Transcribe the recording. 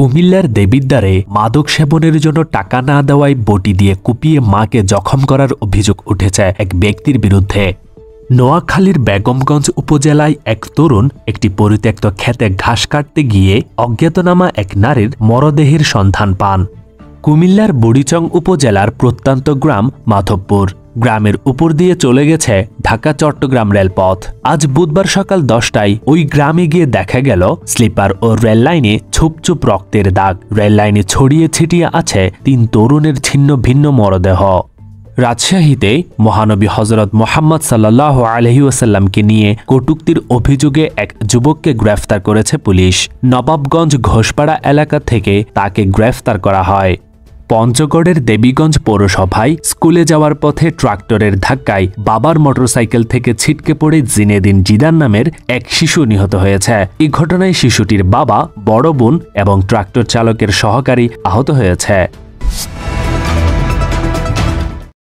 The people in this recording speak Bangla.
কুমিল্লার দেবিদ্বারে মাদক সেবনের জন্য টাকা না দেওয়ায় বটি দিয়ে কুপিয়ে মাকে জখম করার অভিযোগ উঠেছে এক ব্যক্তির বিরুদ্ধে। নোয়াখালীর বেগমগঞ্জ উপজেলায় এক তরুণ একটি পরিত্যক্ত ক্ষেতে ঘাস কাটতে গিয়ে অজ্ঞাতনামা এক নারীর মরদেহের সন্ধান পান। কুমিল্লার বুড়িচং উপজেলার প্রত্যন্ত গ্রাম মাধবপুর গ্রামের উপর দিয়ে চলে গেছে ঢাকা চট্টগ্রাম রেলপথ। আজ বুধবার সকাল 10টায় ওই গ্রামে গিয়ে দেখা গেল স্লিপার ও রেল লাইনে ছুপছুপ রক্তের দাগ। রেল লাইনে ছড়িয়ে ছিটিয়ে আছে 3 তরুণের ছিন্ন ভিন্ন মরদেহ। রাজশাহীতে মহানবী হজরত মোহাম্মদ সাল্লাল্লাহু আলাইহি ওয়াসাল্লামকে নিয়ে কটূক্তির অভিযোগে এক যুবককে গ্রেফতার করেছে পুলিশ। নবাবগঞ্জ ঘোষপাড়া এলাকা থেকে তাকে গ্রেফতার করা হয়। পঞ্চগড়ের দেবীগঞ্জ পৌরসভায় স্কুলে যাওয়ার পথে ট্রাক্টরের ধাক্কায় বাবার মোটরসাইকেল থেকে ছিটকে পড়ে জিনেদিন জিদান নামের এক শিশু নিহত হয়েছে। এই ঘটনায় শিশুটির বাবা, বড় বোন এবং ট্রাক্টর চালকের সহকারী আহত হয়েছে।